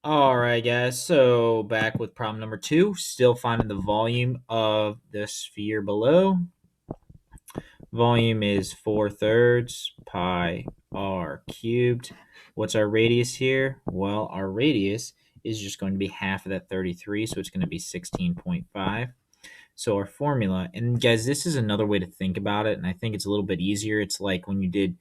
All right, guys. So back with problem number 2, still finding the volume of the sphere below. Volume is 4/3 pi r cubed. What's our radius here? Well, our radius is just going to be half of that 33, so it's going to be 16.5. So our formula, and guys, this is another way to think about it, and I think it's a little bit easier. It's like when you did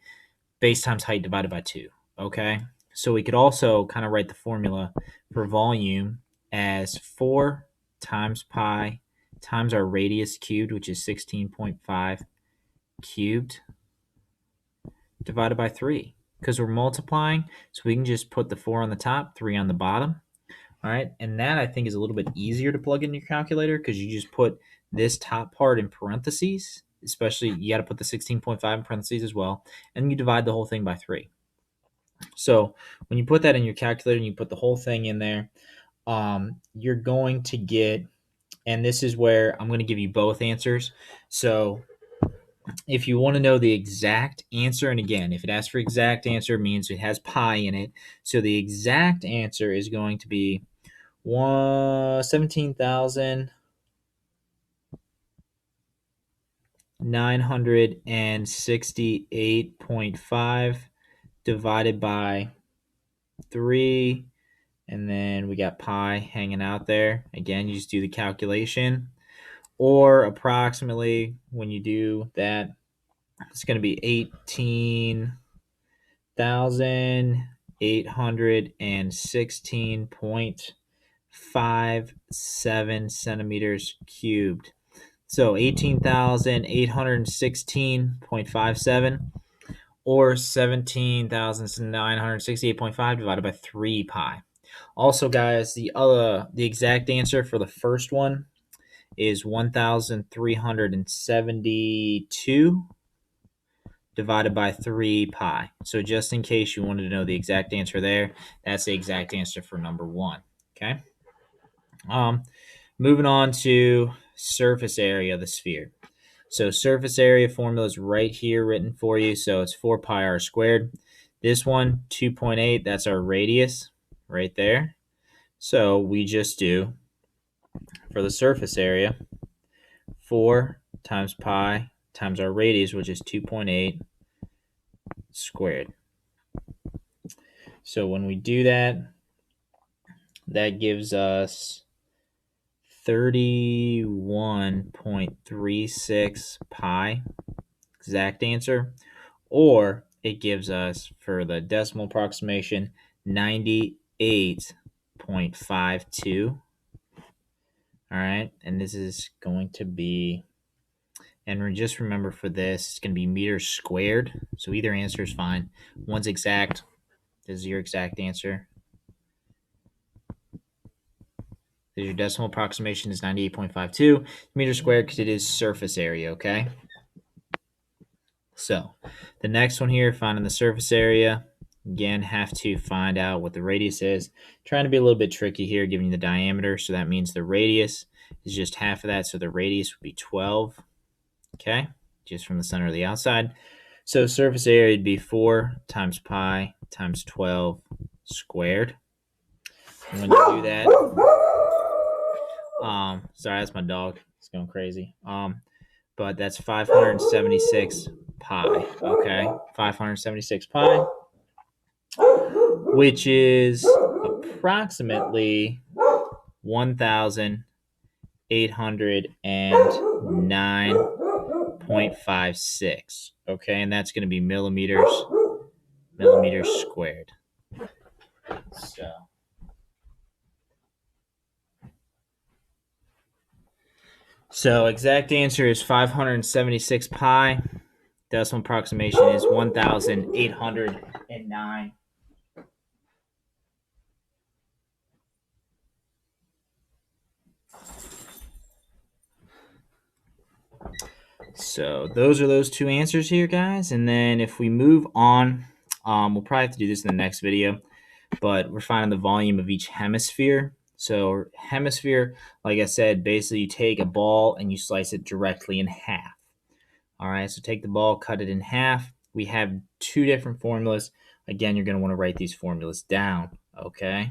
base times height divided by 2, okay? So we could also kind of write the formula for volume as 4 times pi times our radius cubed, which is 16.5 cubed, divided by 3. Because we're multiplying, so we can just put the 4 on the top, 3 on the bottom. All right, and that I think is a little bit easier to plug in your calculator because you just put this top part in parentheses, especially you got to put the 16.5 in parentheses as well, and you divide the whole thing by 3. So when you put that in your calculator and you put the whole thing in there, you're going to get, and this is where I'm going to give you both answers. So if you want to know the exact answer, and again, if it asks for exact answer, it means it has pi in it. So the exact answer is going to be 17,968.5 divided by 3, and then we got pi hanging out there. Again, you just do the calculation. Or approximately, when you do that, it's going to be 18,816.57 centimeters cubed. So 18,816.57 or 17,968.5 divided by 3 pi. Also, guys, the exact answer for the first one is 1,372 divided by 3 pi. So just in case you wanted to know the exact answer there, that's the exact answer for number 1. Okay. Moving on to surface area of the sphere. So surface area formula is right here written for you. So it's 4 pi r squared. This one, 2.8, that's our radius right there. So we just do, for the surface area, 4 times pi times our radius, which is 2.8 squared. So when we do that, that gives us 31.36 pi, exact answer, or it gives us, for the decimal approximation, 98.52. All right, and this is going to be, and just remember for this, it's going to be meters squared. So either answer is fine. One's exact. This is your exact answer. Your decimal approximation is 98.52 meters squared because it is surface area, okay? So the next one here, finding the surface area. Again, have to find out what the radius is. Trying to be a little bit tricky here, giving you the diameter. So that means the radius is just half of that. So the radius would be 12, okay? Just from the center to the outside. So surface area would be 4 times pi times 12 squared. And when you do that, sorry, that's my dog. It's going crazy. But that's 576 pi, okay? 576 pi, which is approximately 1,809.56, okay? And that's going to be millimeters squared. So exact answer is 576 pi. Decimal approximation is 1,809. So those are those two answers here, guys. And then if we move on, we'll probably have to do this in the next video, but we're finding the volume of each hemisphere. So hemisphere, like I said, basically you take a ball and you slice it directly in half. All right, so take the ball, cut it in half. We have two different formulas. Again, you're going to want to write these formulas down, okay?